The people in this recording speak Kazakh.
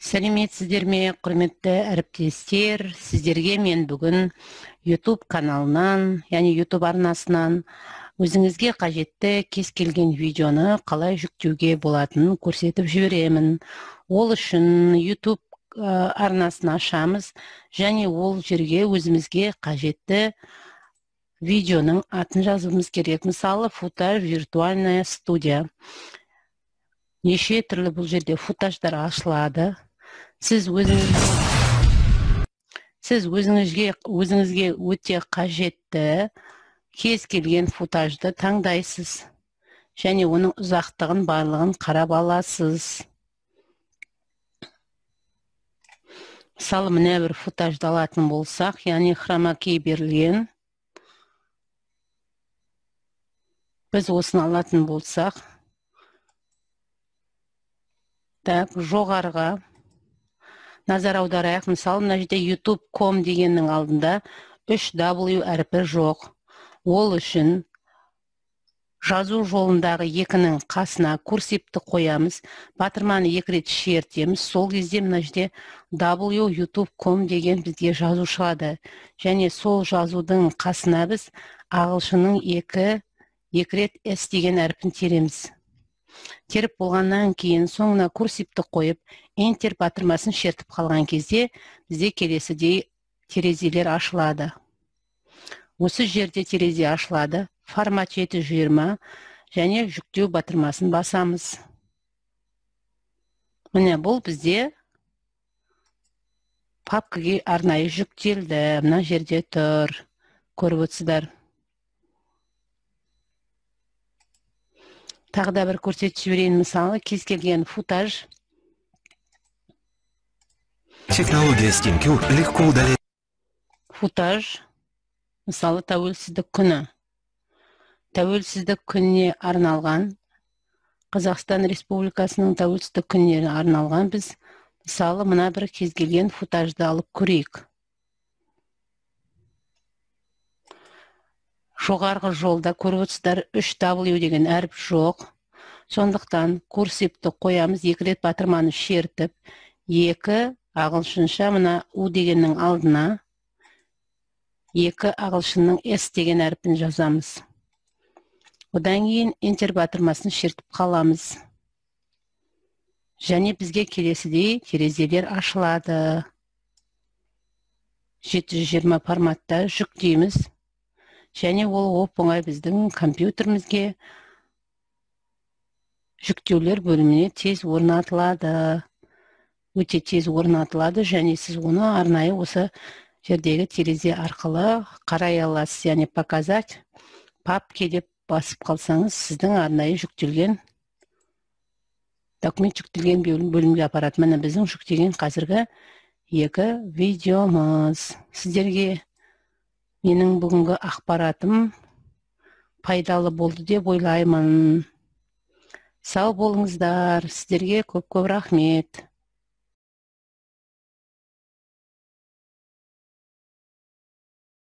Сәлеметсіздер ме, құрметті әріптестер? Сіздерге мен бүгін YouTube каналынан, яғни YouTube арнасынан өзіңізге қажетті кез келген видеоны қалай жүктеуге болатынын көрсетіп жіберемін. Ол үшін YouTube арнасын ашамыз және ол жерге өзімізге қажетті видеоның атын жазуымыз керек. Мысалы, футаж виртуальная студия. Неше түрлі бұл жерде футаждар ашылады. Сіз өзіңізге өте қажетті кез келген футажды таңдайсыз және оның ұзақтығын барлығын қарап аласыз. Мысалы, міне бір футажды алатын болсақ, яғни хромакей берілген. Біз осыны алатын болсақ, жоғарыға назар аударайық. Мысалы, мына жерде youtube.com дегеннің алдында 3W әрпі жоқ. Ол үшін жазу жолындағы екінің қасына курсивті қоямыз, батырманы 2 рет шертеміз. Сол кезде мына жерде youtube.com деген бізге жазу шығады. Және сол жазудың қасына біз ағылшынның 2 рет S деген әрпін тереміз. Теріп болғаннан кейін соңына курсивті қойып, Enter батырмасын шертіп қалған кезде бізде келесідей терезелер ашылады. Осы жерде терезе ашылады, формат 720 және жүктеу батырмасын басамыз. Міне бұл бізде папкаға арнайы жүктелді. Мына жерде тұр, көріп отырсыздар. Тағы да бір көрсетіп жіберейін. Мысалы, кез келген футаж. Технология SteamQ легко удалить. Футаж. Мысалы, тәуелсіздік күні. Тәуелсіздік күніне арналған, Қазақстан Республикасының тәуелсіздік күніне арналған біз, мысалы, мына бір кез келген футажды алып көрейік. Жоғарғы жолда көріп отырсыздар, 3W деген әріп жоқ. Сондықтан курсивті қоямыз, 2 рет батырманы шертіп, 2 ағылшынша мына U дегеннің алдына 2 ағылшынның S деген әріпін жазамыз. Одан кейін Enter батырмасын шертіп қаламыз. Және бізге келесідей терезелер ашылады. 720 форматта жүктейміз. Және ол оп-оңай біздің компьютерімізге жүктеулер бөліміне тез орнатылады. Өте тез орнатылады және сіз оны арнайы осы жердегі терезе арқылы қарай аласыз. Яғни показать, папке деп басып қалсаңыз, сіздің арнайы жүктелген документ жүктелген бөлімге апарады. Міне біздің жүктеген қазіргі 2 видеомыз. Сіздерге менің бүгінгі ақпаратым пайдалы болды деп ойлаймын. Сау болыңыздар. Сіздерге көп-көп рахмет.